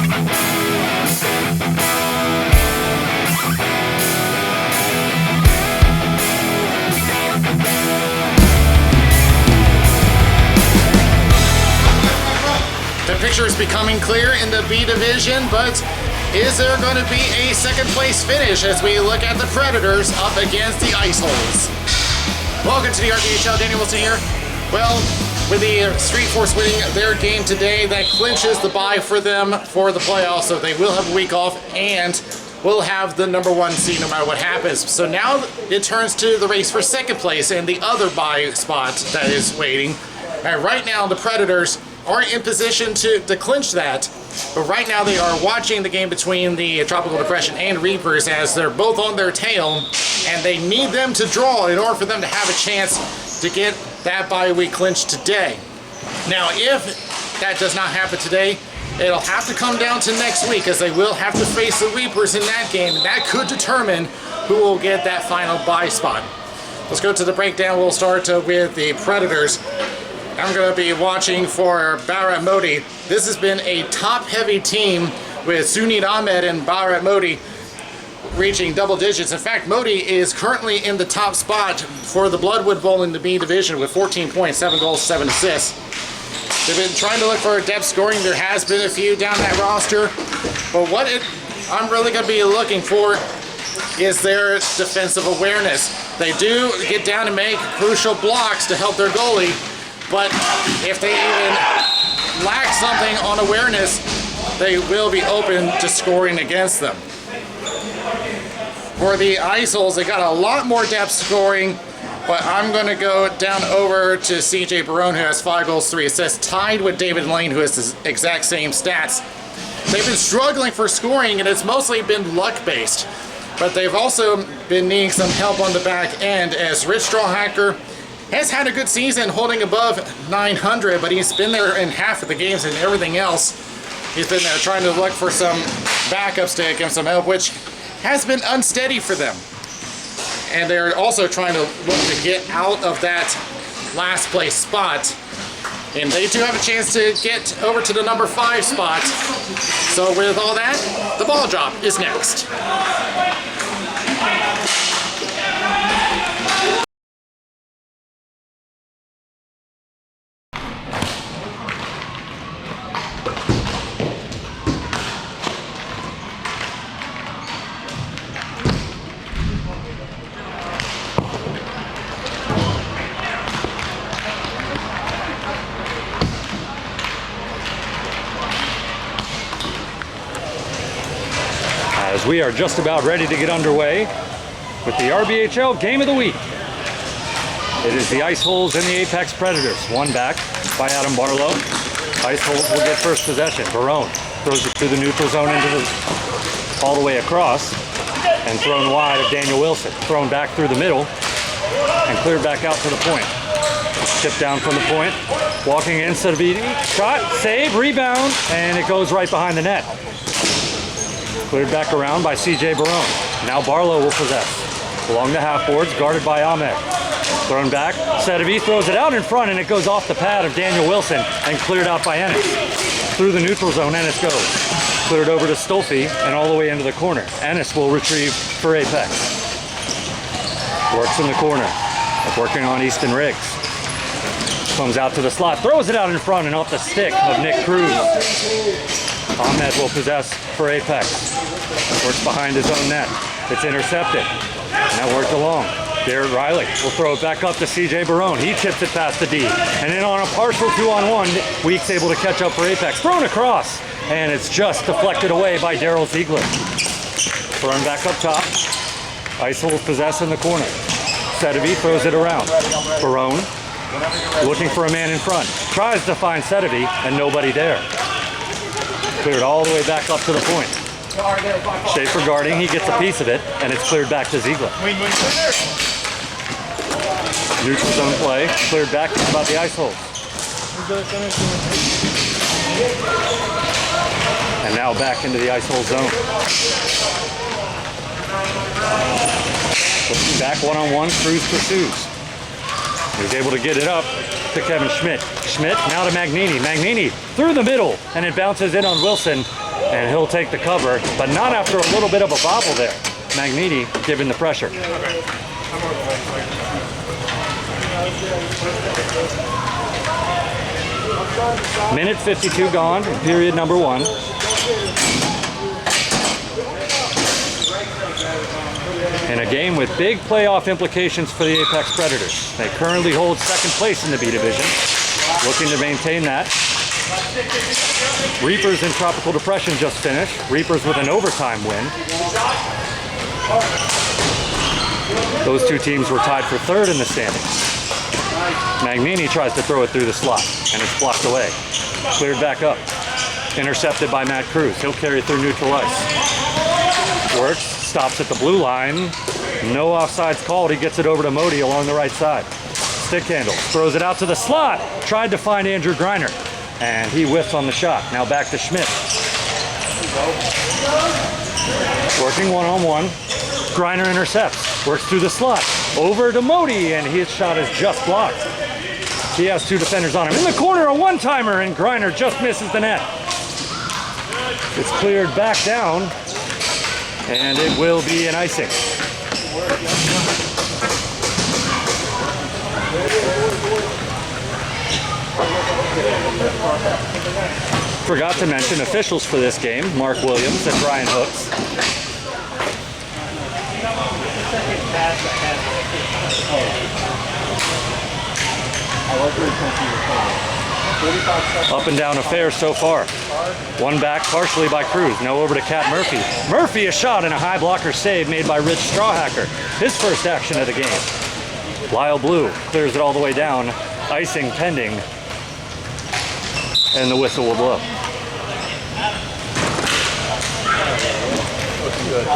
The picture is becoming clear in the B division, but is there going to be a second place finish as we look at the Predators up against the Ice Holes? Welcome to the RBHL, Daniel Wilson here. Well, with the Street Force winning their game today, that clinches the bye for them for the playoffs, so they will have a week off and will have the #1 seed no matter what happens. So now it turns to the race for second place and the other bye spot that is waiting. And right now the Predators are in position to clinch that, but right now they are watching the game between the Tropical Depression and Reapers as they're both on their tail, and they need them to draw in order for them to have a chance to get that bye week clinched today. Now, if that does not happen today, it'll have to come down to next week as they will have to face the Reapers in that game, and that could determine who will get that final bye spot. Let's go to the breakdown. We'll start with the Predators. I'm going to be watching for Bharat Modi. This has been a top-heavy team with Sunit Ahmed and Bharat Modi reaching double digits. In fact, Modi is currently in the top spot for the Bloodwood Bowl in the B division with 14 points, 7 goals, 7 assists. They've been trying to look for depth scoring. There has been a few down that roster, but I'm really going to be looking for is their defensive awareness. They do get down and make crucial blocks to help their goalie, but if they even lack something on awareness, they will be open to scoring against them. For the Ice Holes, they got a lot more depth scoring, but I'm going to go down over to CJ Barone, who has 5 goals, 3 assists, tied with David Lane, who has the exact same stats. They've been struggling for scoring, and it's mostly been luck-based, but they've also been needing some help on the back end as Rich Strawhacker has had a good season holding above 900, but he's been there in half of the games and everything else. He's been there trying to look for some backups to give him some help, which has been unsteady for them. And they're also trying to look to get out of that last place spot. And they do have a chance to get over to the #5 spot. So with all that, the ball drop is next. As we are just about ready to get underway with the RBHL Game of the Week. It is the Ice Holes and the Apex Predators. One back by Adam Barlow. Ice Holes will get first possession. Barone throws it to the neutral zone all the way across and thrown wide of Daniel Wilson. Thrown back through the middle and cleared back out to the point. Tipped down from the point. Walking in, Sadovidi. Shot, save, rebound, and it goes right behind the net. Cleared back around by CJ Barone. Now Barlow will possess. Along the half boards, guarded by Ahmed. Thrown back, Sadovidi throws it out in front, and it goes off the pad of Daniel Wilson and cleared out by Ennis. Through the neutral zone, Ennis goes. Cleared over to Stolfi and all the way into the corner. Ennis will retrieve for Apex. Works in the corner. Working on Easton Riggs. Comes out to the slot, throws it out in front and off the stick of Nick Cruz. Ahmed will possess for Apex. Works behind his own net. It's intercepted. And that worked along. Garrett Riley will throw it back up to CJ Barone. He chips it past the D. And then on a partial 2-on-1, Weeks able to catch up for Apex. Thrown across. And it's just deflected away by Daryl Ziegler. Thrown back up top. Ice Holes possess in the corner. Sadovidi throws it around. Barone looking for a man in front. Tries to find Sadovidi and nobody there. Cleared all the way back up to the point. Schaefer guarding, he gets a piece of it, and it's cleared back to Ziegler. Neutral zone play, cleared back about the Ice Holes. And now back into the Ice Hole zone. Looking back one-on-one, Cruz pursues. He's able to get it up to Kevin Schmidt. Schmidt now to Magnini. Magnini through the middle, and it bounces in on Wilson. and he'll take the cover, but not after a little bit of a bobble there. Magnini giving the pressure. Minute 52 gone in period number 1. In a game with big playoff implications for the Apex Predators. They currently hold second place in the B division, looking to maintain that. Reapers in Tropical Depression just finished. Reapers with an overtime win. Those two teams were tied for third in the standings. Magnini tries to throw it through the slot, and it's blocked away. Cleared back up. Intercepted by Matt Cruz. He'll carry through neutral ice. Works, stops at the blue line. No offsides called. He gets it over to Modi along the right side. Stick handle, throws it out to the slot. Tried to find Andrew Greiner, and he whiffs on the shot. Now back to Schmidt. Working one-on-one. Greiner intercepts, works through the slot. Over to Modi, and his shot is just blocked. He has two defenders on him. In the corner, a one-timer, and Greiner just misses the net. It's cleared back down, and it will be an icing. Forgot to mention officials for this game, Mark Williams and Brian Hooks. Up and down affair so far. One back partially by Cruz. Now over to Cat Murphy. Murphy, a shot and a high blocker save made by Rich Strawhacker. His first action of the game. Lyle Blue clears it all the way down. Icing pending. And the whistle will blow. Looking good.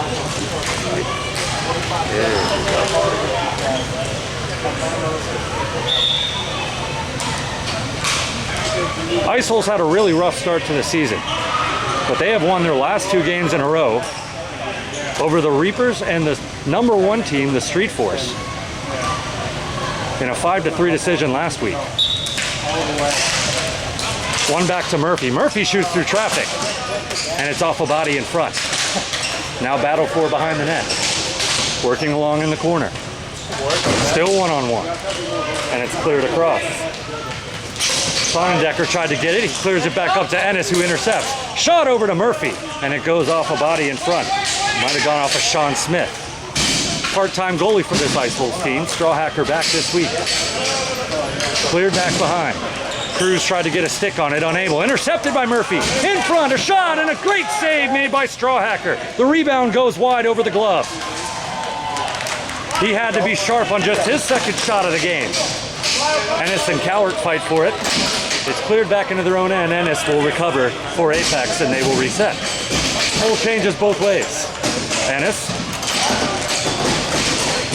Ice Holes had a really rough start to the season, but they have won their last two games in a row over the Reapers and the number 1 team, the Street Force, in a 5-3 decision last week. One back to Murphy. Murphy shoots through traffic, and it's off a body in front. Now battle for behind the net. Working along in the corner. Still one-on-one, and it's cleared across. Sonnendecker tried to get it. He clears it back up to Ennis, who intercepts. Shot over to Murphy, and it goes off a body in front. Might have gone off of Sean Smith. Part-time goalie for this Ice Holes team. Strawhacker back this week. Cleared back behind. Cruz tried to get a stick on it, unable. Intercepted by Murphy. In front, a shot, and a great save made by Strawhacker. The rebound goes wide over the glove. He had to be sharp on just his second shot of the game. Ennis and Cowart fight for it. It's cleared back into their own end. Ennis will recover for Apex, and they will reset. Hole changes both ways. Ennis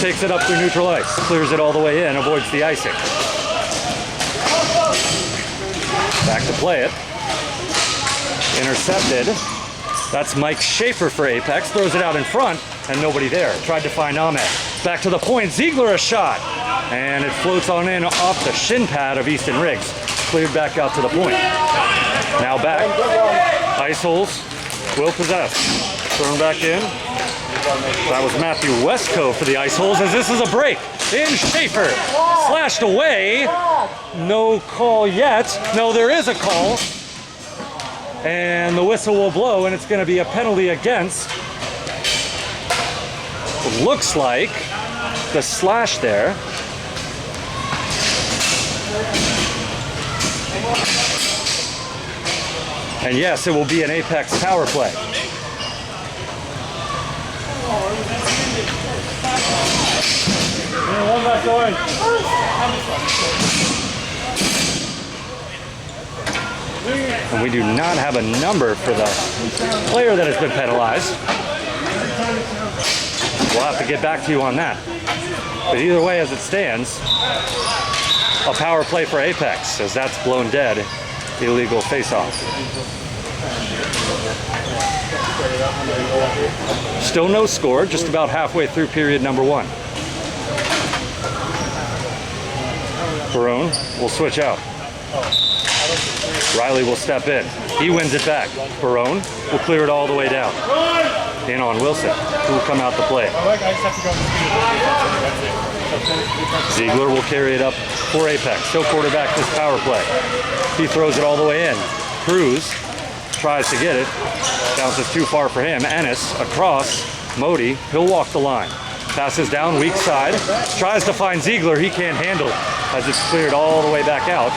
takes it up through neutral ice, clears it all the way in, avoids the icing. Back to play it. Intercepted. That's Mike Schaefer for Apex. Throws it out in front, and nobody there. Tried to find Ahmed. Back to the point. Ziegler a shot. And it floats on in off the shin pad of Easton Riggs. Cleared back out to the point. Now back. Ice Holes will possess. Thrown back in. That was Matthew Westco for the Ice Holes, as this is a break. In Schaefer. Slashed away. No call yet. No, there is a call. And the whistle will blow, and it's going to be a penalty against. It looks like the slash there. And yes, it will be an Apex power play. One left going. And we do not have a number for the player that has been penalized. We'll have to get back to you on that. But either way, as it stands, a power play for Apex, as that's blown dead. Illegal face-off. Still no score, just about halfway through period number 1. Barone will switch out. Riley will step in. He wins it back. Barone will clear it all the way down. In on Wilson, who will come out to play. Ziegler will carry it up for Apex. He'll quarterback this power play. He throws it all the way in. Cruz tries to get it. Bounces too far for him. Ennis across. Modi, he'll walk the line. Passes down, weak side. Tries to find Ziegler. He can't handle it as it's cleared all the way back out.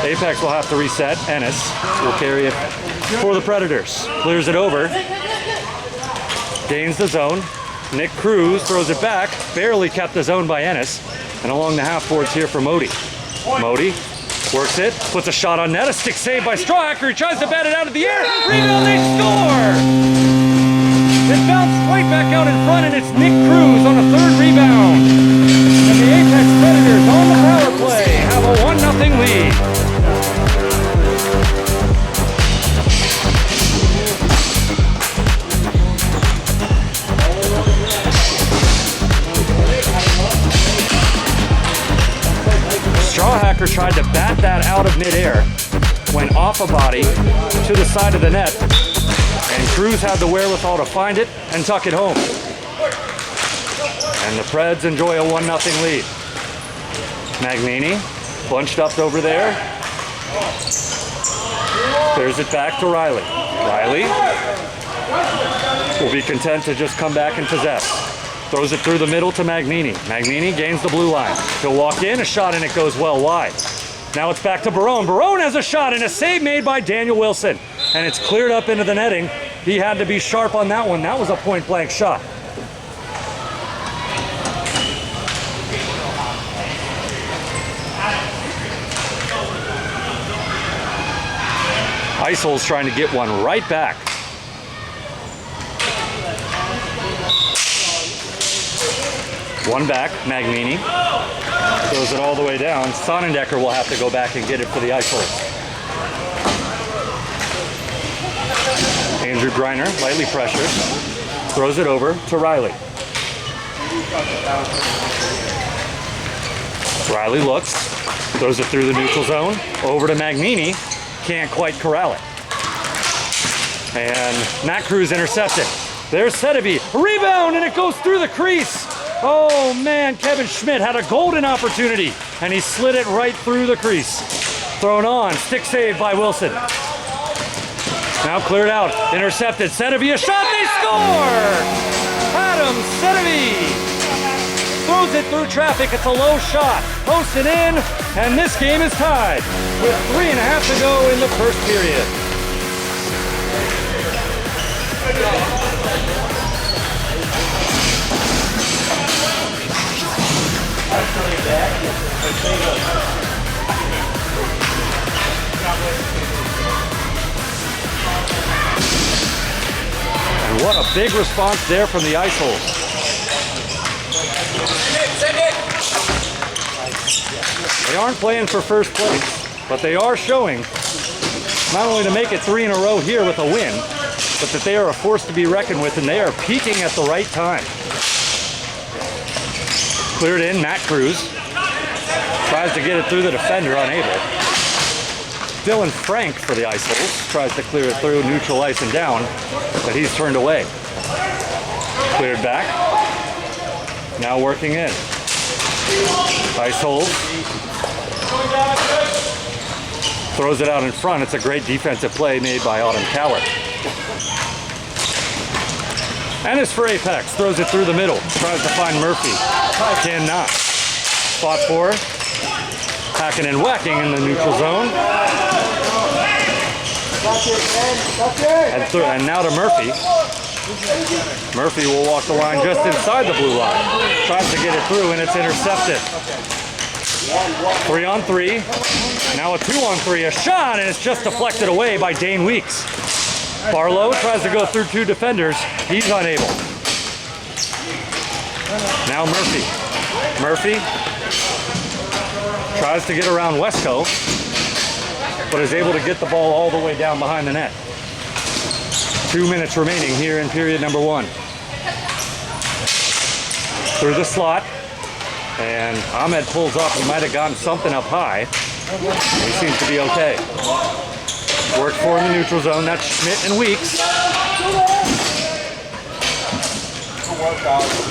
Apex will have to reset. Ennis will carry it for the Predators. Clears it over. Gains the zone. Nick Cruz throws it back. Barely kept the zone by Ennis. And along the half boards here for Modi. Modi works it. Puts a shot on net. A stick save by Strawhacker. He tries to bat it out of the air. Rebound, they score! It bounced right back out in front, and it's Nick Cruz on a third rebound. And the Apex Predators on the power play have a 1-0 lead. Strawhacker tried to bat that out of midair, went off a body to the side of the net, and Cruz had the wherewithal to find it and tuck it home. And the Preds enjoy a 1-0 lead. Magnini bunched up over there. Clears it back to Riley. Riley will be content to just come back and possess. Throws it through the middle to Magnini. Magnini gains the blue line. He'll walk in, a shot, and it goes well wide. Now it's back to Barone. Barone has a shot and a save made by Daniel Wilson. And it's cleared up into the netting. He had to be sharp on that one. That was a point-blank shot. Icehole's trying to get one right back. One back, Magnini. Throws it all the way down. Sonnendecker will have to go back and get it for the Iceholes. Andrew Greiner, lightly pressured. Throws it over to Riley. Riley looks. Throws it through the neutral zone. Over to Magnini. Can't quite corral it. And Matt Cruz intercepted. There's Sedeby. Rebound, and it goes through the crease. Oh man, Kevin Schmidt had a golden opportunity, and he slid it right through the crease. Thrown on, stick save by Wilson. Now cleared out, intercepted. Sedeby, a shot, they score! Adam Sedeby throws it through traffic. It's a low shot, posted in, and this game is tied with 3.5 to go in the first period. And what a big response there from the Iceholes. They aren't playing for first place, but they are showing not only to make it 3 in a row here with a win, but that they are a force to be reckoned with, and they are peaking at the right time. Cleared in, Matt Cruz. Tries to get it through the defender, unable. Dylan Frank for the Iceholes. Tries to clear it through neutral ice and down, but he's turned away. Cleared back. Now working in. Iceholes. Throws it out in front. It's a great defensive play made by Autumn Cowart. And it's for Apex. Throws it through the middle. Tries to find Murphy. Cannot. Spot for. Hacking and whacking in the neutral zone. And now to Murphy. Murphy will walk the line just inside the blue line. Tries to get it through, and it's intercepted. 3-on-3. Now a 2-on-3. A shot, and it's just deflected away by Dane Weeks. Barlow tries to go through 2 defenders. He's unable. Now Murphy. Murphy tries to get around Wesco, but is able to get the ball all the way down behind the net. 2 minutes remaining here in period number 1. Through the slot, and Ahmed pulls up. He might have gotten something up high. He seems to be okay. Worked for in the neutral zone. That's Schmidt and Weeks.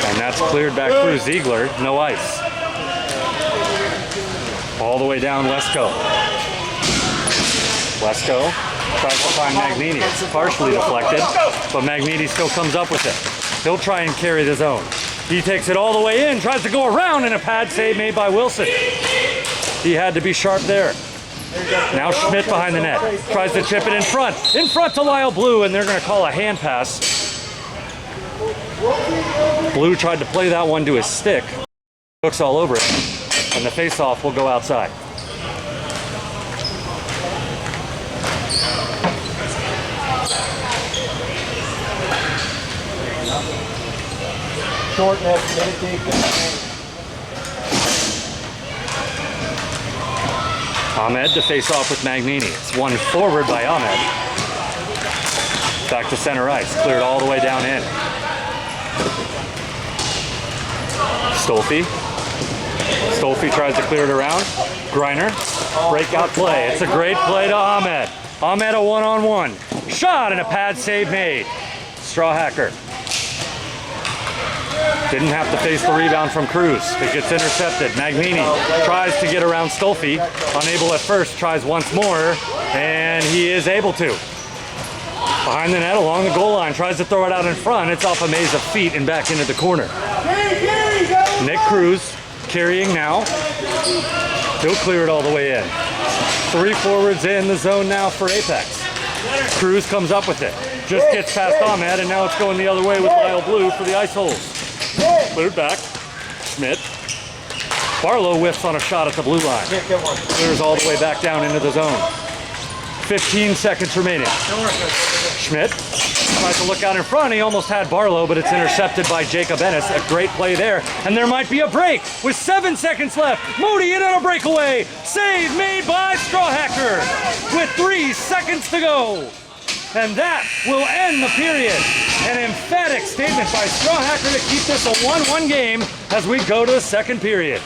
And that's cleared back through Ziegler. No ice. All the way down Lesko. Lesko tries to find Magnini. It's partially deflected, but Magnini still comes up with it. He'll try and carry the zone. He takes it all the way in, tries to go around, and a pad save made by Wilson. He had to be sharp there. Now Schmidt behind the net. Tries to chip it in front to Lyle Blue, and they're going to call a hand pass. Blue tried to play that one to his stick. Hooks all over it, and the face-off will go outside. Short net, meditate. Ahmed to face off with Magnini. It's one forward by Ahmed. Back to center ice. Cleared all the way down in. Stolfi. Stolfi tries to clear it around. Griner. Breakout play. It's a great play to Ahmed. Ahmed a one-on-one. Shot and a pad save made. Strawhacker. Didn't have to face the rebound from Cruz. It gets intercepted. Magnini tries to get around Stolfi. Unable at first, tries once more, and he is able to. Behind the net, along the goal line, tries to throw it out in front. It's off a maze of feet and back into the corner. Nick Cruz carrying now. He'll clear it all the way in. 3 forwards in the zone now for Apex. Cruz comes up with it. Just gets past Ahmed, and now it's going the other way with Lyle Blue for the ice holes. Cleared back. Schmidt. Barlow whiffs on a shot at the blue line. Clears all the way back down into the zone. 15 seconds remaining. Schmidt tries to look out in front. He almost had Barlow, but it's intercepted by Jacob Ennis. A great play there. And there might be a break with 7 seconds left. Modi in on a breakaway. Save made by Strawhacker with 3 seconds to go. And that will end the period. An emphatic statement by Strawhacker to keep this a 1-1 game as we go to the second period.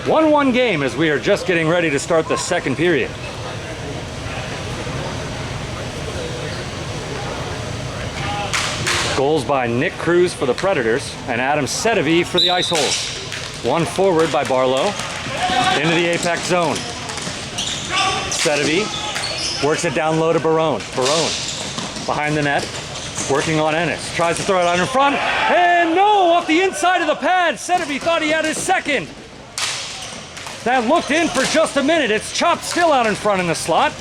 One game as we are just getting ready to start the second period. Goals by Nick Cruz for the Predators and Adam Sedevy for the Ice Holes. One forward by Barlow into the Apex zone. Sedevy works it down low to Barone. Barone behind the net, working on Ennis. Tries to throw it out in front, and no, off the inside of the pad. Sedevy thought he had his second. That looked in for just a minute. It's chopped still out in front in the slot.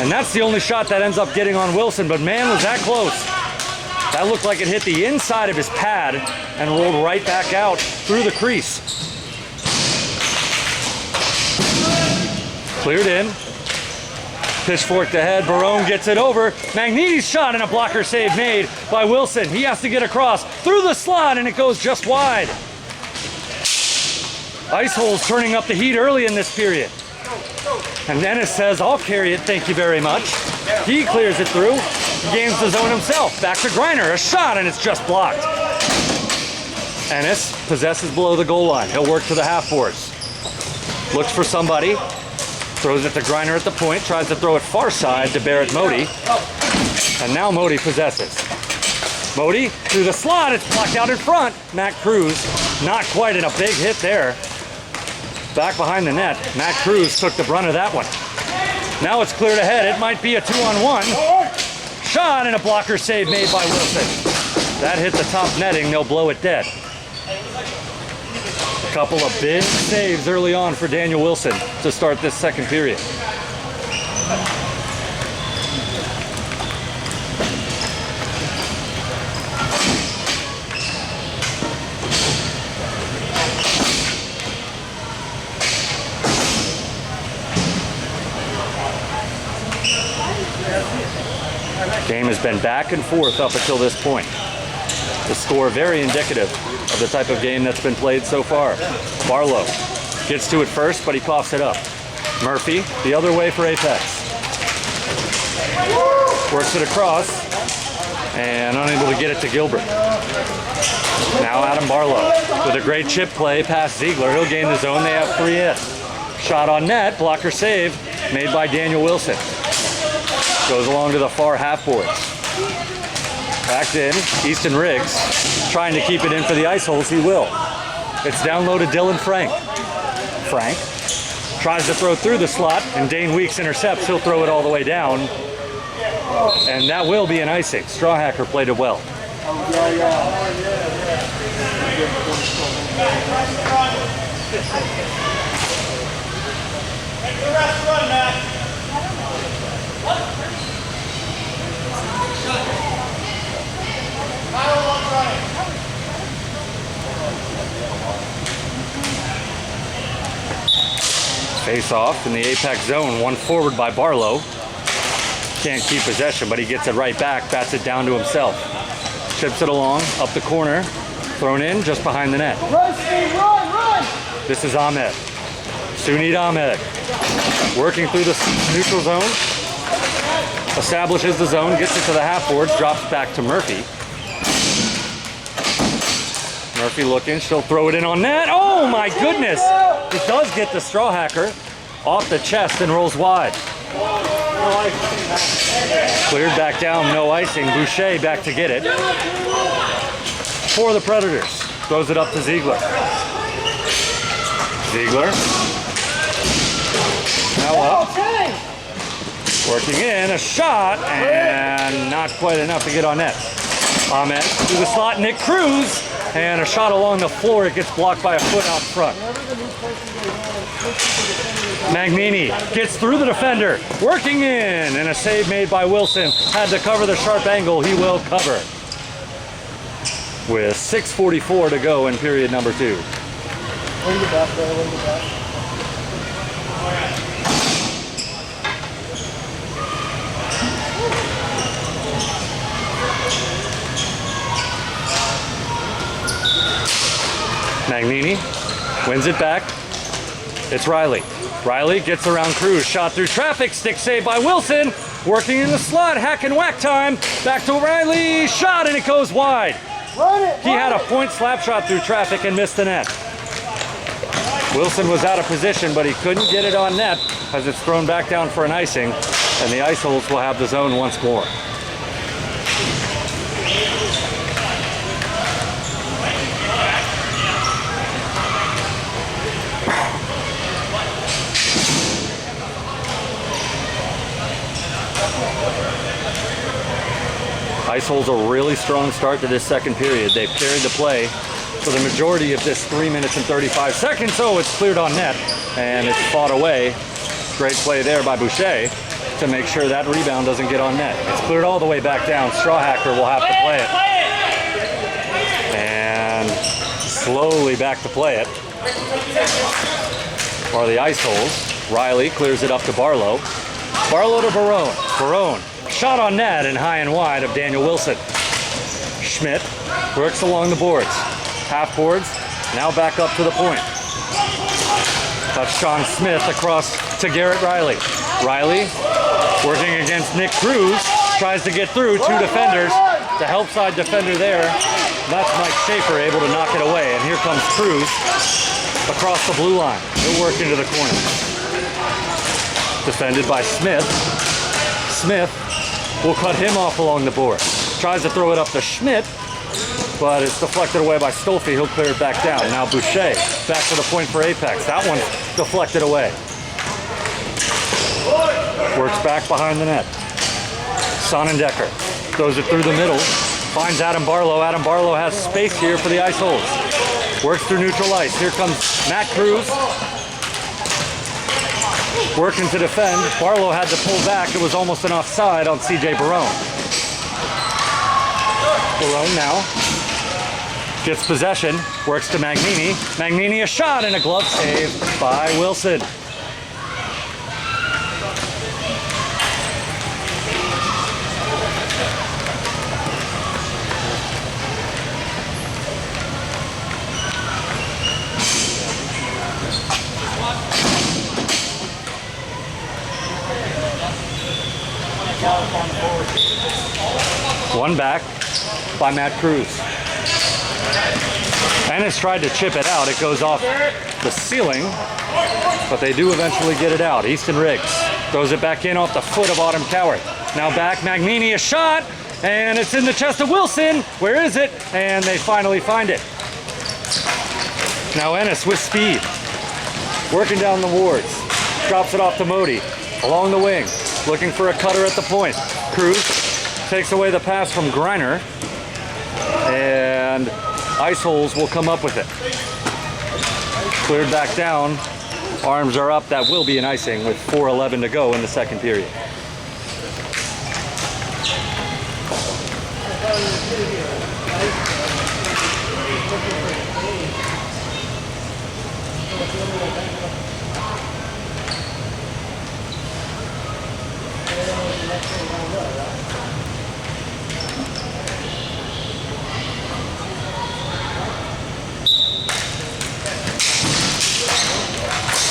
And that's the only shot that ends up getting on Wilson, but man, was that close. That looked like it hit the inside of his pad and rolled right back out through the crease. Cleared in. Pitchforked ahead. Barone gets it over. Magnini's shot and a blocker save made by Wilson. He has to get across through the slot and it goes just wide. Ice Holes turning up the heat early in this period. And Ennis says, I'll carry it, thank you very much. He clears it through. He gains the zone himself. Back to Griner, a shot, and it's just blocked. Ennis possesses below the goal line. He'll work to the half boards. Looks for somebody. Throws it to Griner at the point. Tries to throw it far side to Barrett Modi. And now Modi possesses. Modi through the slot. It's blocked out in front. Matt Cruz, not quite in a big hit there. Back behind the net, Matt Cruz took the brunt of that one. Now it's cleared ahead. It might be a 2-on-1. Shot and a blocker save made by Wilson. That hit the top netting. They'll blow it dead. A couple of big saves early on for Daniel Wilson to start this second period. Game has been back and forth up until this point. The score very indicative of the type of game that's been played so far. Barlow gets to it first, but he coughs it up. Murphy, the other way for Apex. Works it across. and unable to get it to Gilbert. Now Adam Barlow with a great chip play past Ziegler. He'll gain the zone. They have 3 hits. Shot on net, blocker save made by Daniel Wilson. Goes along to the far half boards. Backed in, Easton Riggs trying to keep it in for the ice holes. He will. It's down low to Dylan Frank. Frank tries to throw through the slot, and Dane Weeks intercepts. He'll throw it all the way down, and that will be an icing. Strawhacker played it well. Face off in the apex zone, one forward by Barlow. Can't keep possession, but he gets it right back, bats it down to himself. Chips it along, up the corner, thrown in just behind the net. Run, Steve, run! This is Ahmed. Sunit Ahmed. Working through the neutral zone. Establishes the zone, gets it to the half boards, drops back to Murphy. Murphy looking, she'll throw it in on net. Oh my goodness! It does get the Strawhacker off the chest and rolls wide. Cleared back down, no icing. Boucher back to get it. For the Predators. Throws it up to Ziegler. Ziegler. Now up. Working in, a shot, and not quite enough to get on net. Ahmed through the slot, Nick Cruz, and a shot along the floor. It gets blocked by a foot out front. Magnini gets through the defender, working in, and a save made by Wilson. Had to cover the sharp angle. He will cover. With 6:44 to go in period number 2. Magnini wins it back. It's Riley. Riley gets around Cruz. Shot through traffic. Stick save by Wilson. Working in the slot. Hack and whack time. Back to Riley. Shot, and it goes wide. He had a point slap shot through traffic and missed the net. Wilson was out of position, but he couldn't get it on net as it's thrown back down for an icing, and the ice holes will have the zone once more. Ice holes a really strong start to this second period. They've carried the play for the majority of this 3 minutes and 35 seconds. So it's cleared on net and it's fought away. Great play there by Boucher to make sure that rebound doesn't get on net. It's cleared all the way back down. Strawhacker will have to play it. And slowly back to play it are the ice holes. Riley clears it up to Barlow. Barlow to Barone. Barone. Shot on net and high and wide of Daniel Wilson. Schmidt works along the boards. Half boards, now back up to the point. That's Sean Smith across to Garrett Riley. Riley working against Nick Cruz. Tries to get through, 2 defenders. The help side defender there. That's Mike Schaefer able to knock it away. And here comes Cruz across the blue line. He'll work into the corner. Defended by Smith. Smith will cut him off along the board. Tries to throw it up to Schmidt, but it's deflected away by Stolfi. He'll clear it back down. Now Boucher back to the point for Apex. That one's deflected away. Works back behind the net. Sonnendecker throws it through the middle. Finds Adam Barlow. Adam Barlow has space here for the ice holes. Works through neutral ice. Here comes Matt Cruz. Working to defend. Barlow had to pull back. It was almost an offside on CJ Barone. Barone now gets possession. Works to Magnini. Magnini a shot and a glove save by Wilson. One back by Matt Cruz. Ennis tried to chip it out. It goes off the ceiling, but they do eventually get it out. Easton Riggs throws it back in off the foot of Autumn Cowart. Now back, Magnini, a shot, and it's in the chest of Wilson. Where is it? And they finally find it. Now Ennis with speed, working down the wards. Drops it off to Modi, along the wing, looking for a cutter at the point. Cruz takes away the pass from Greiner, and Ice Holes will come up with it. Cleared back down, arms are up. That will be an icing with 4:11 to go in the second period.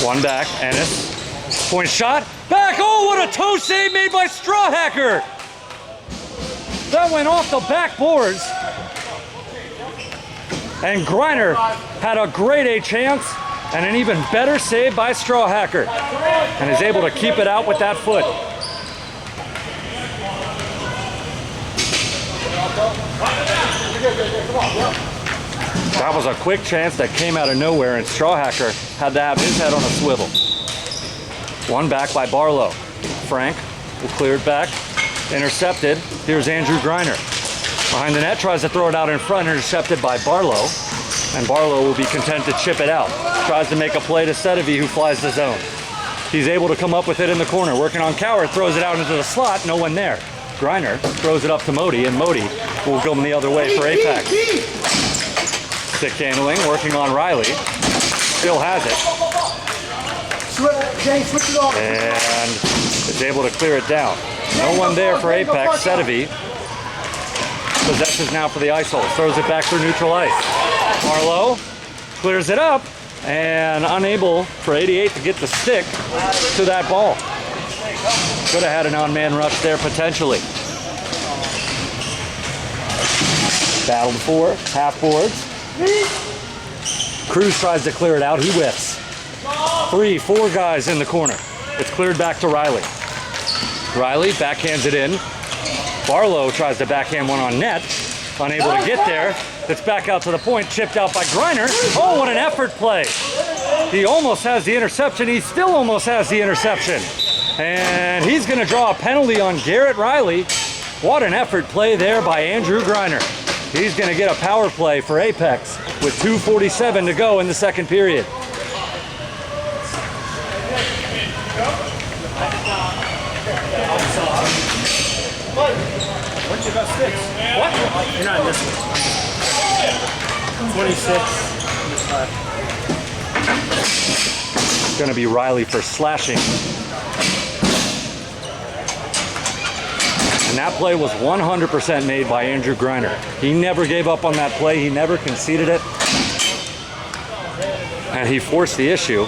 One back, Ennis. Point shot, back, oh, what a toe save made by Strawhacker! That went off the backboards. And Greiner had a grade A chance and an even better save by Strawhacker. And is able to keep it out with that foot. That was a quick chance that came out of nowhere, and Strawhacker had to have his head on a swivel. One back by Barlow. Frank will clear it back. Intercepted. Here's Andrew Greiner. Behind the net, tries to throw it out in front, intercepted by Barlow. And Barlow will be content to chip it out. Tries to make a play to Sedevi, who flies the zone. He's able to come up with it in the corner. Working on Cowart, throws it out into the slot, no one there. Greiner throws it up to Modi, and Modi will go the other way for Apex. Stick handling, working on Riley. Still has it. And is able to clear it down. No one there for Apex. Sedevi possesses now for the Ice Holes. Throws it back through neutral ice. Barlow clears it up and unable for 88 to get the stick to that ball. Could have had an on-man rush there potentially. Battled for half boards. Cruz tries to clear it out. He whiffs. 3-4 guys in the corner. It's cleared back to Riley. Riley backhands it in. Barlow tries to backhand one on net. Unable to get there. It's back out to the point. Chipped out by Greiner. Oh, what an effort play. He almost has the interception. He still almost has the interception. And he's going to draw a penalty on Garrett Riley. What an effort play there by Andrew Greiner. He's going to get a power play for Apex with 2:47 to go in the second period. What you got sticks? What? You're not in this one. 26. It's going to be Riley for slashing. And that play was 100% made by Andrew Greiner. He never gave up on that play. He never conceded it. And he forced the issue.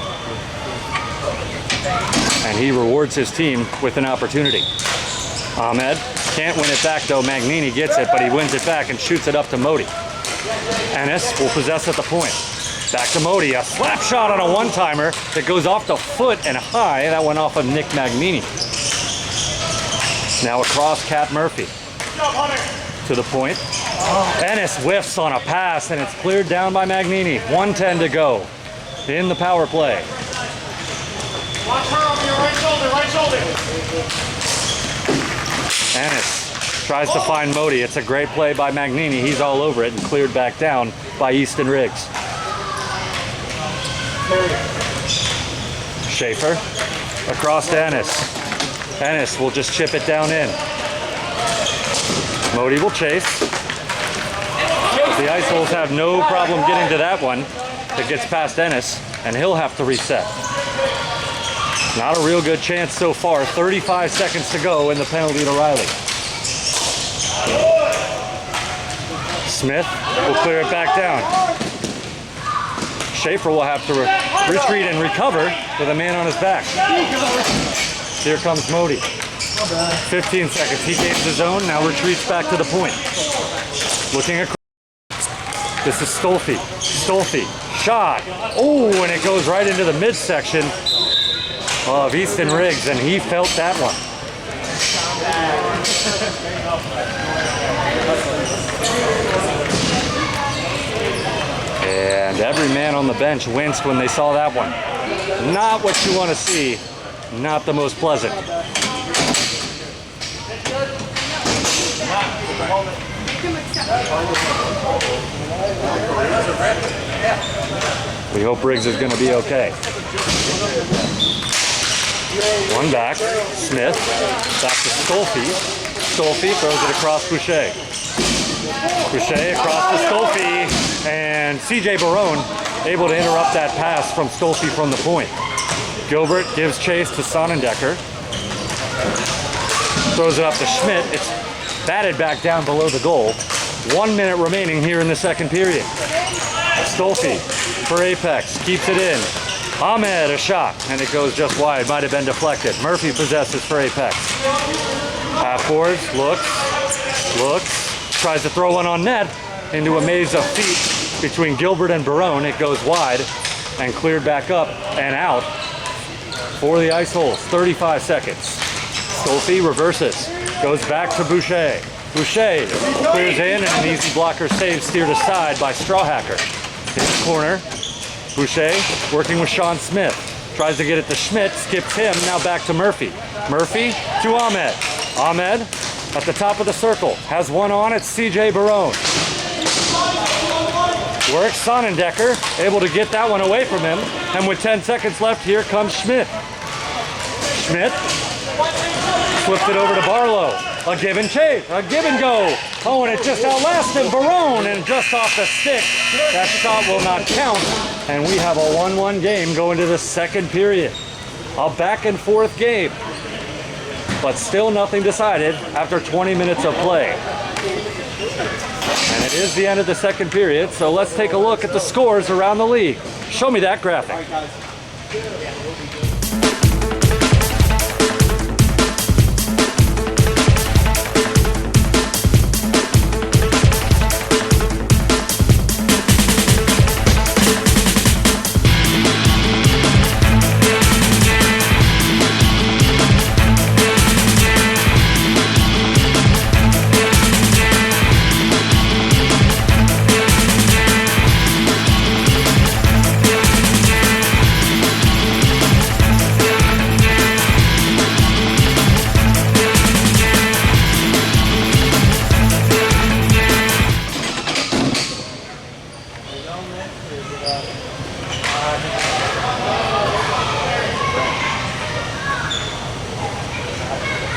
And he rewards his team with an opportunity. Ahmed can't win it back though. Magnini gets it, but he wins it back and shoots it up to Modi. Ennis will possess at the point. Back to Modi, a slap shot on a one-timer that goes off the foot and high. That went off of Nick Magnini. Now across Cat Murphy. To the point. Ennis whiffs on a pass and it's cleared down by Magnini. 1:10 to go in the power play. Watch her on your right shoulder, right shoulder. Ennis tries to find Modi. It's a great play by Magnini. He's all over it and cleared back down by Easton Riggs. Schaefer across to Ennis. Ennis will just chip it down in. Modi will chase. The Ice Holes have no problem getting to that one. It gets past Ennis, and he'll have to reset. Not a real good chance so far. 35 seconds to go in the penalty to Riley. Smith will clear it back down. Schaefer will have to retreat and recover with a man on his back. Here comes Modi. 15 seconds. He gains his own, now retreats back to the point. Looking across. This is Stolfi. Stolfi. Shot. Oh, and it goes right into the midsection of Easton Riggs, and he felt that one. And every man on the bench winced when they saw that one. Not what you want to see. Not the most pleasant. We hope Riggs is going to be okay. One back. Smith. Back to Stolfi. Stolfi throws it across Boucher. Boucher across to Stolfi. And CJ Barone able to interrupt that pass from Stolfi from the point. Gilbert gives chase to Sonnendecker. Throws it up to Schmidt. It's batted back down below the goal. 1 minute remaining here in the second period. Stolfi for Apex, keeps it in. Ahmed, a shot, and it goes just wide. Might have been deflected. Murphy possesses for Apex. Half boards, looks, tries to throw one on net into a maze of feet between Gilbert and Barone. It goes wide and cleared back up and out for the Ice Holes. 35 seconds. Stolfi reverses, goes back to Boucher. Boucher clears in, and an easy blocker save steered aside by Strawhacker. In the corner, Boucher working with Sean Smith. Tries to get it to Schmidt, skips him, now back to Murphy. Murphy to Ahmed. Ahmed at the top of the circle, has one on, it's CJ Barone. Works Sonnendecker, able to get that one away from him, and with 10 seconds left, here comes Schmidt. Schmidt flips it over to Barlow. A give and chase, a give and go. Oh, and it just outlasted Barone, and just off the stick. That shot will not count, and we have a 1-1 game going to the second period. A back and forth game, but still nothing decided after 20 minutes of play. And it is the end of the second period, so let's take a look at the scores around the league. Show me that graphic.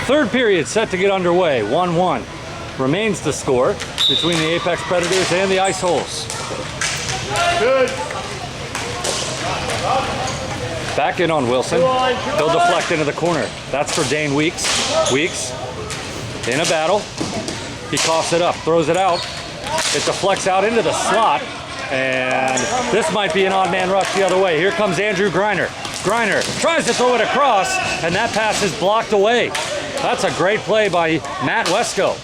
Third period set to get underway, 1-1. Remains the score between the Apex Predators and the Ice Holes. Good. Back in on Wilson. He'll deflect into the corner. That's for Dane Weeks. Weeks in a battle. He coughs it up, throws it out. It deflects out into the slot. And this might be an odd man rush the other way. Here comes Andrew Griner. Griner tries to throw it across, and that pass is blocked away. That's a great play by Matt Wesco.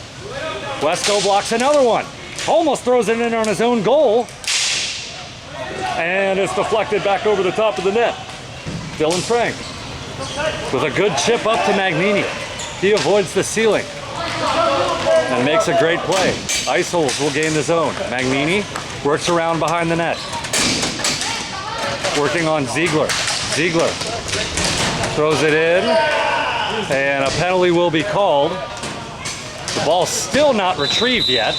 Wesco blocks another one. Almost throws it in on his own goal. And it's deflected back over the top of the net. Dylan Frank with a good chip up to Magnini. He avoids the ceiling and makes a great play. Ice Holes will gain the zone. Magnini works around behind the net. Working on Ziegler. Ziegler throws it in, and a penalty will be called. The ball's still not retrieved yet.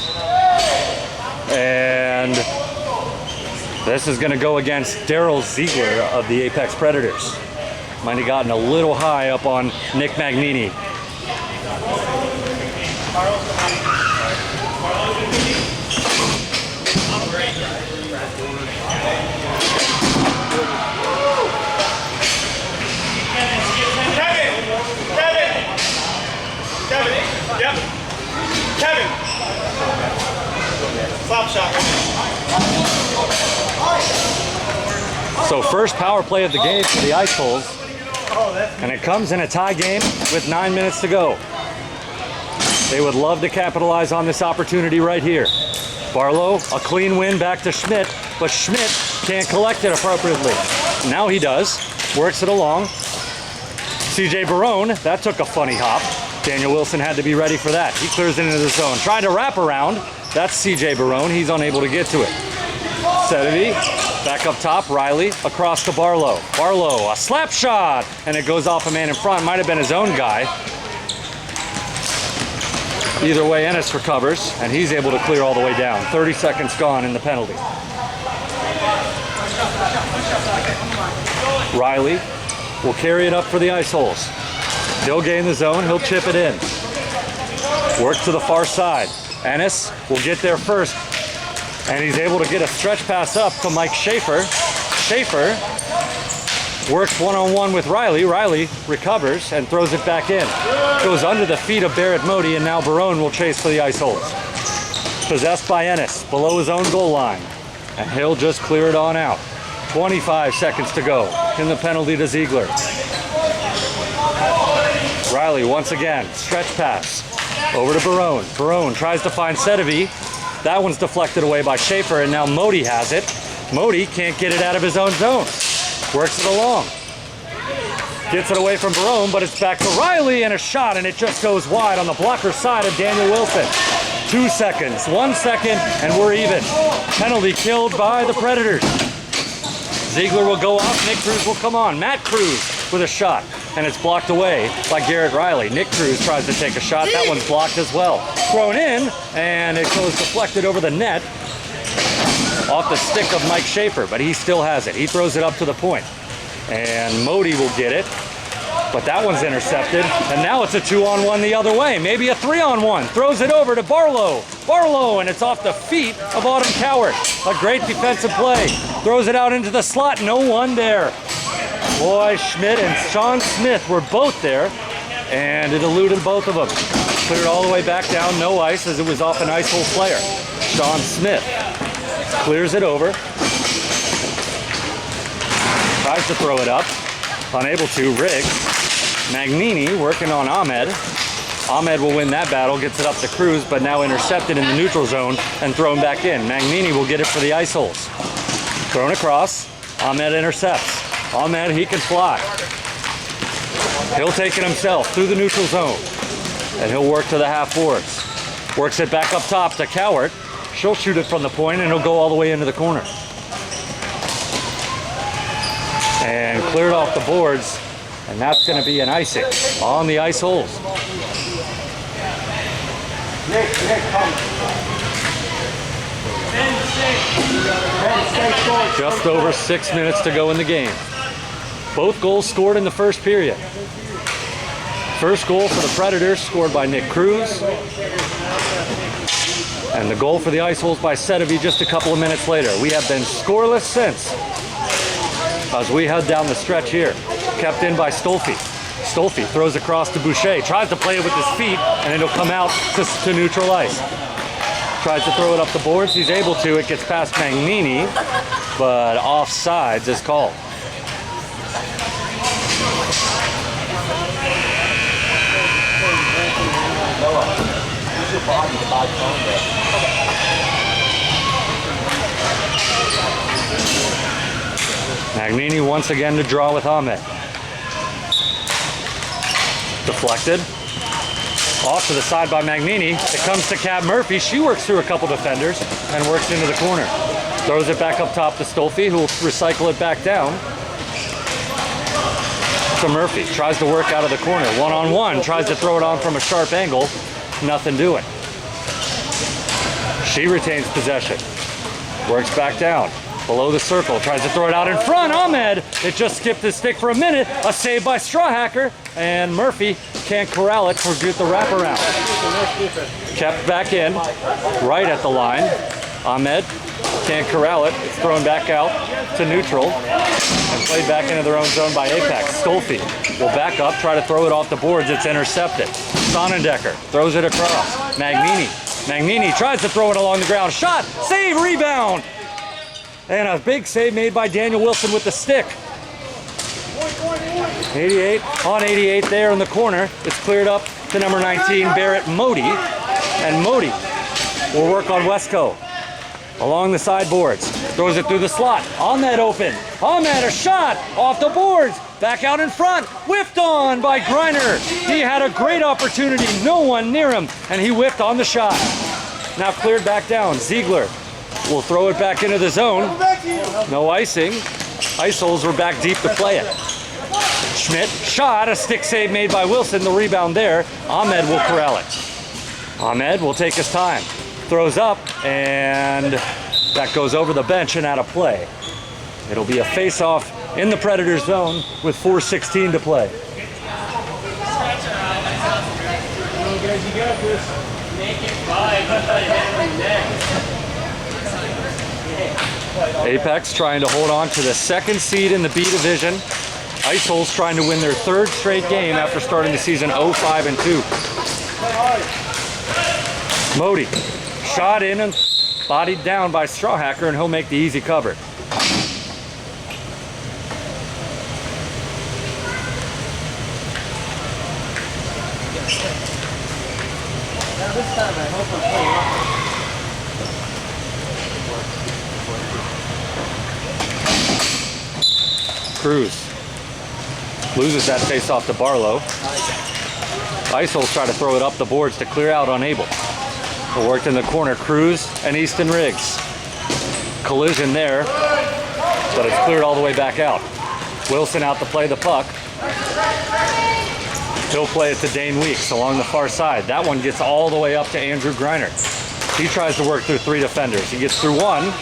And this is going to go against Daryl Ziegler of the Apex Predators. Might have gotten a little high up on Nick Magnini. Kevin. Yep. Kevin. Slap shot. So first power play of the game for the Ice Holes. And it comes in a tie game with 9 minutes to go. They would love to capitalize on this opportunity right here. Barlow, a clean win back to Schmidt, but Schmidt can't collect it appropriately. Now he does, works it along. CJ Barone, that took a funny hop. Daniel Wilson had to be ready for that. He clears it into the zone. Trying to wrap around, that's CJ Barone. He's unable to get to it. Sedevy, back up top, Riley, across to Barlow. Barlow, a slap shot, and it goes off a man in front. Might have been his own guy. Either way, Ennis recovers, and he's able to clear all the way down. 30 seconds gone in the penalty. Riley will carry it up for the ice holes. He'll gain the zone, he'll chip it in. Work to the far side. Ennis will get there first, and he's able to get a stretch pass up to Mike Schaefer. Schaefer works one-on-one with Riley. Riley recovers and throws it back in. Goes under the feet of Barrett Modi, and now Barone will chase for the ice holes. Possessed by Ennis, below his own goal line. And he'll just clear it on out. 25 seconds to go in the penalty to Ziegler. Riley once again, stretch pass. Over to Barone. Barone tries to find Sedevy. That one's deflected away by Schaefer, and now Modi has it. Modi can't get it out of his own zone. Works it along. Gets it away from Barone, but it's back to Riley, and a shot, and it just goes wide on the blocker side of Daniel Wilson. 2 seconds, 1 second, and we're even. Penalty killed by the Predators. Ziegler will go off, Nick Cruz will come on. Matt Cruz with a shot, and it's blocked away by Garrett Riley. Nick Cruz tries to take a shot, that one's blocked as well. Thrown in, and it goes deflected over the net off the stick of Mike Schaefer, but he still has it. He throws it up to the point, and Modi will get it, but that one's intercepted, and now it's a 2-on-1 the other way, maybe a 3-on-1. Throws it over to Barlow. Barlow, and it's off the feet of Autumn Cowart. A great defensive play. Throws it out into the slot, no one there. Boy, Schmidt and Sean Smith were both there, and it eluded both of them. Cleared all the way back down, no ice, as it was off an ice hole player. Sean Smith clears it over. Tries to throw it up. Unable to. Riggs. Magnini working on Ahmed. Ahmed will win that battle. Gets it up to Cruz, but now intercepted in the neutral zone and thrown back in. Magnini will get it for the ice holes. Thrown across. Ahmed intercepts. Ahmed, he can fly. He'll take it himself through the neutral zone. And he'll work to the half boards. Works it back up top to Cowart. She'll shoot it from the point, and it'll go all the way into the corner. And cleared off the boards, and that's going to be an icing on the ice holes. Just over 6 minutes to go in the game. Both goals scored in the first period. First goal for the Predators scored by Nick Cruz. And the goal for the ice holes by Sedevy just a couple of minutes later. We have been scoreless since, as we head down the stretch here. Kept in by Stolfi. Stolfi throws across to Boucher. Tries to play it with his feet, and it'll come out to neutral ice. Tries to throw it up the boards. He's able to. It gets past Magnini, but offsides is called. Magnini once again to draw with Ahmed. Deflected. Off to the side by Magnini. It comes to Kat Murphy. She works through a couple defenders and works into the corner. Throws it back up top to Stolfi, who will recycle it back down to Murphy. Tries to work out of the corner. One-on-one. Tries to throw it on from a sharp angle. Nothing doing. She retains possession. Works back down. Below the circle. Tries to throw it out in front. Ahmed. It just skipped his stick for a minute. A save by Strawhacker. And Murphy can't corral it for the wraparound. Kept back in. Right at the line. Ahmed can't corral it. It's thrown back out to neutral. And played back into their own zone by Apex. Stolfi will back up. Try to throw it off the boards. It's intercepted. Sonnendecker throws it across. Magnini tries to throw it along the ground. Shot. Save. Rebound. And a big save made by Daniel Wilson with the stick. 88 on 88 there in the corner. It's cleared up to number 19, Barrett Modi. And Modi will work on Wesco along the sideboards. Throws it through the slot. Ahmed open. Ahmed, a shot off the boards. Back out in front. Whiffed on by Griner. He had a great opportunity. No one near him. And he whiffed on the shot. Now cleared back down. Ziegler will throw it back into the zone. No icing. Ice holes were back deep to play it. Schmidt, shot, a stick save made by Wilson, the rebound there. Ahmed will corral it. Ahmed will take his time. Throws up, and that goes over the bench and out of play. It'll be a face-off in the Predators zone with 4:16 to play. Apex trying to hold on to the second seed in the B division. Ice Holes trying to win their third straight game after starting the season 0-5-2. Modi, shot in and bodied down by Strawhacker, and he'll make the easy cover. Cruz loses that face off to Barlow. Ice Holes try to throw it up the boards to clear out, unable. It worked in the corner. Cruz and Easton Riggs. Collision there, but it's cleared all the way back out. Wilson out to play the puck. He'll play it to Dane Weeks along the far side. That one gets all the way up to Andrew Griner. He tries to work through three defenders. He gets through one.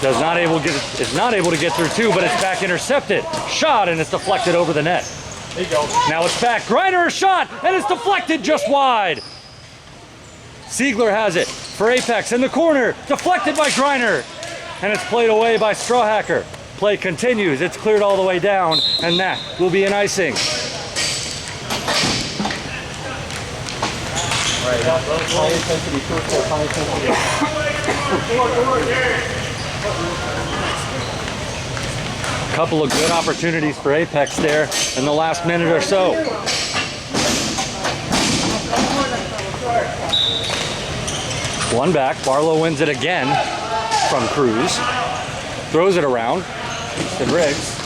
Is not able to get through two, but it's back intercepted. Shot, and it's deflected over the net. There you go. Now it's back. Griner, a shot, and it's deflected just wide. Ziegler has it for Apex in the corner. Deflected by Griner, and it's played away by Strawhacker. Play continues. It's cleared all the way down, and that will be an icing. Couple of good opportunities for Apex there in the last minute or so. One back. Barlow wins it again from Cruz. Throws it around. And Riggs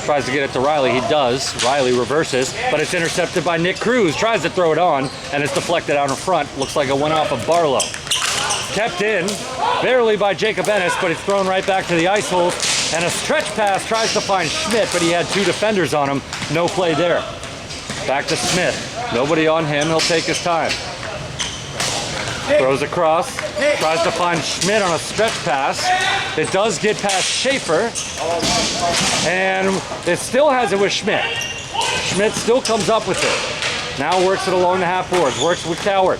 tries to get it to Riley. He does. Riley reverses, but it's intercepted by Nick Cruz. Tries to throw it on, and it's deflected out in front. Looks like it went off of Barlow. Kept in, barely by Jacob Ennis, but it's thrown right back to the Ice Holes. And a stretch pass tries to find Schmidt, but he had two defenders on him. No play there. Back to Smith. Nobody on him. He'll take his time. Throws across. Tries to find Schmidt on a stretch pass. It does get past Schaefer. And it still has it with Schmidt. Schmidt still comes up with it. Now works it along the half boards. Works with Coward.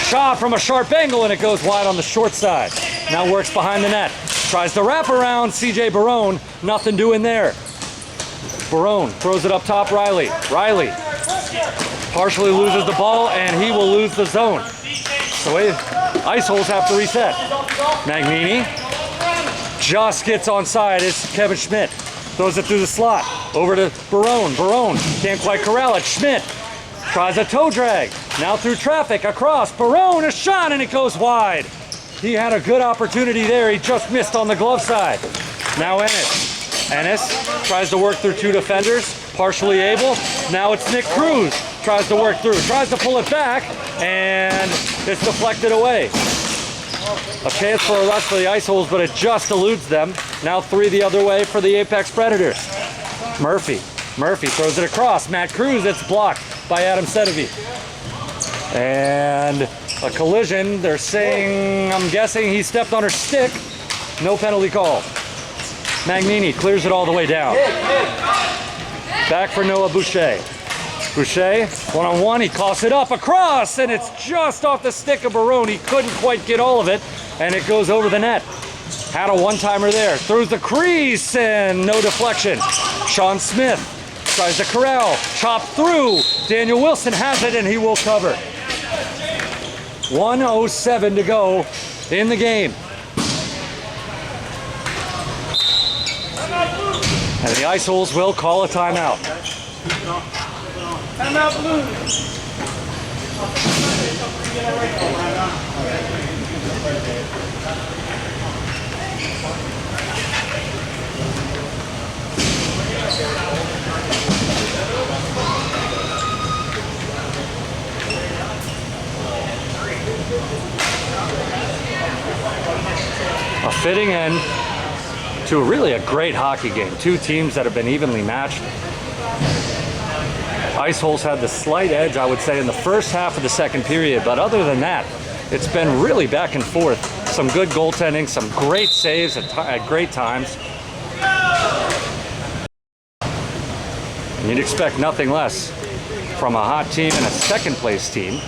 Shot from a sharp angle, and it goes wide on the short side. Now works behind the net. Tries to wrap around CJ Barone. Nothing doing there. Barone throws it up top. Riley. Riley partially loses the ball, and he will lose the zone. So Ice Holes have to reset. Magnini just gets onside. It's Kevin Schmidt. Throws it through the slot. Over to Barone. Barone can't quite corral it. Schmidt tries a toe drag. Now through traffic. Across. Barone, a shot, and it goes wide. He had a good opportunity there. He just missed on the glove side. Now Ennis. Ennis tries to work through two defenders. Partially able. Now it's Nick Cruz. Tries to work through. Tries to pull it back. And it's deflected away. A chance for a rush for the Ice Holes, but it just eludes them. Now three the other way for the Apex Predators. Murphy. Murphy throws it across. Matt Cruz. It's blocked by Adam Sedevy. And a collision. They're saying, I'm guessing he stepped on her stick. No penalty call. Magnini clears it all the way down. Back for Noah Boucher. Boucher, one-on-one, he coughs it up across, and it's just off the stick of Barone. He couldn't quite get all of it, and it goes over the net. Had a one-timer there. Throws the crease, and no deflection. Sean Smith tries to corral. Chop through. Daniel Wilson has it, and he will cover. 1:07 to go in the game. And the Ice Holes will call a timeout. Timeout blue. A fitting end to really a great hockey game. Two teams that have been evenly matched. Ice Holes had the slight edge, I would say, in the first half of the second period, but other than that, it's been really back and forth. Some good goaltending, some great saves at great times. And you'd expect nothing less from a hot team and a second place team.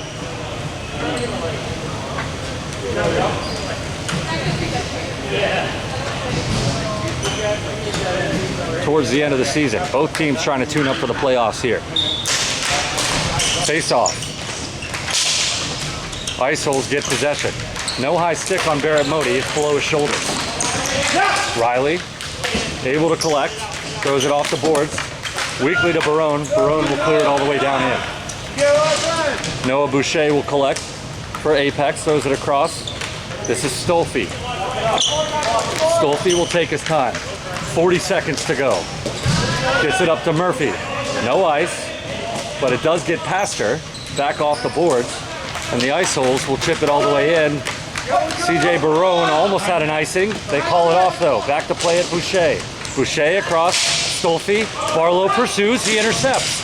Towards the end of the season, both teams trying to tune up for the playoffs here. Face off. Ice Holes get possession. No high stick on Barrett Modi, it's below his shoulders. Riley, able to collect, throws it off the boards. Weakly to Barone. Barone will clear it all the way down in. Noah Boucher will collect for Apex, throws it across. This is Stolfi. Stolfi will take his time. 40 seconds to go. Gets it up to Murphy. No ice, but it does get past her. Back off the boards. And the Ice Holes will chip it all the way in. CJ Barone almost had an icing. They call it off though. Back to play at Boucher. Boucher across. Stolfi. Barlow pursues. He intercepts.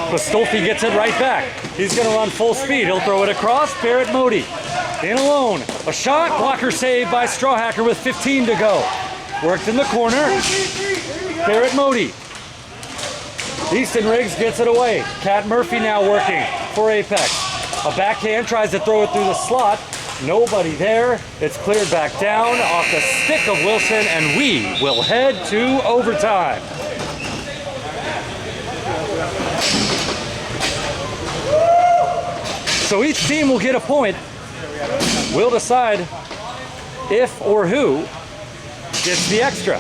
But Stolfi gets it right back. He's going to run full speed. He'll throw it across. Barrett Modi in alone. A shot. Blocker saved by Strawhacker with 15 to go. Worked in the corner. Barrett Modi. Easton Riggs gets it away. Cat Murphy now working for Apex. A backhand tries to throw it through the slot. Nobody there. It's cleared back down off the stick of Wilson, and we will head to overtime. So each team will get a point. We'll decide if or who gets the extra.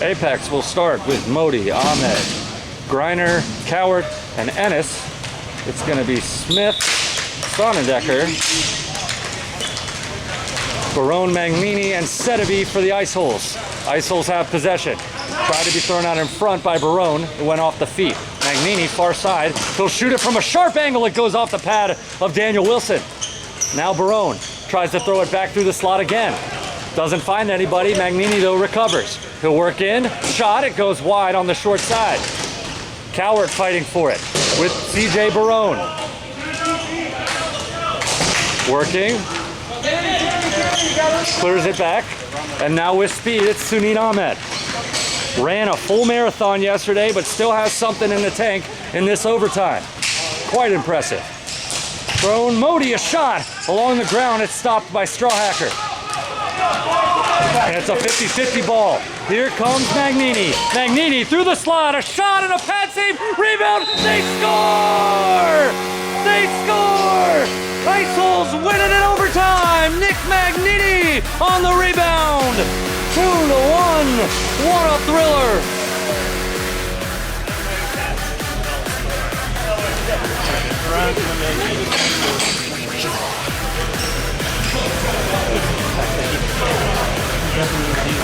Apex will start with Modi, Ahmed, Greiner, Cowart, and Ennis. It's going to be Smith, Sonnendecker, Barone, Magnini, and Sedeby for the Ice Holes. Ice Holes have possession. Tried to be thrown out in front by Barone. It went off the feet. Magnini, far side. He'll shoot it from a sharp angle. It goes off the pad of Daniel Wilson. Now Barone tries to throw it back through the slot again. Doesn't find anybody. Magnini, though, recovers. He'll work in. Shot. It goes wide on the short side. Cowart fighting for it with CJ Barone. Working. Clears it back. And now with speed, it's Sunit Ahmed. Ran a full marathon yesterday, but still has something in the tank in this overtime. Quite impressive. Thrown Modi a shot along the ground. It's stopped by Strawhacker. And it's a 50-50 ball. Here comes Magnini. Magnini through the slot. A shot and a pad save. Rebound. They score! They score! Ice Holes win it in overtime. Nick Magnini on the rebound. 2-1. What a thriller.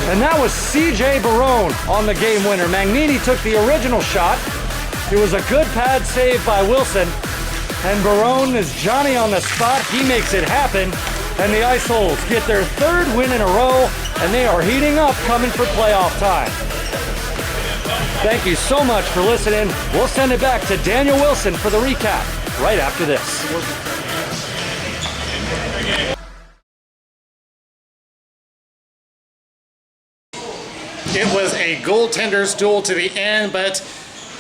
And that was CJ Barone on the game winner. Magnini took the original shot. It was a good pad save by Wilson. And Barone is Johnny on the spot. He makes it happen. And the Ice Holes get their third win in a row. And they are heating up, coming for playoff time. Thank you so much for listening. We'll send it back to Daniel Wilson for the recap right after this. It was a goaltender's duel to the end, but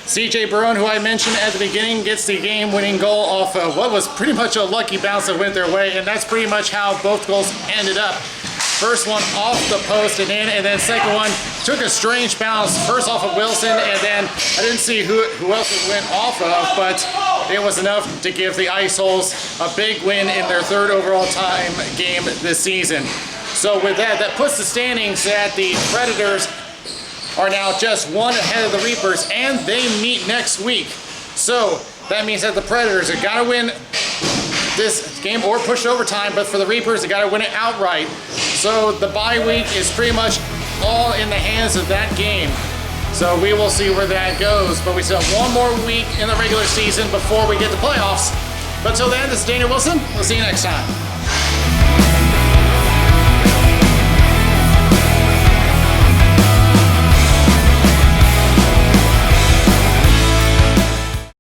CJ Barone, who I mentioned at the beginning, gets the game-winning goal off of what was pretty much a lucky bounce that went their way, and that's pretty much how both goals ended up. First one off the post and in, and then second one took a strange bounce. First off of Wilson, and then I didn't see who else it went off of, but it was enough to give the Ice Holes a big win in their third overall time game this season. So with that, that puts the standings at the Predators are now just one ahead of the Reapers, and they meet next week. So that means that the Predators have got to win this game or push overtime, but for the Reapers, they got to win it outright. So the bye week is pretty much all in the hands of that game. So we will see where that goes, but we still have one more week in the regular season before we get to playoffs. But till then, this is Daniel Wilson. We'll see you next time.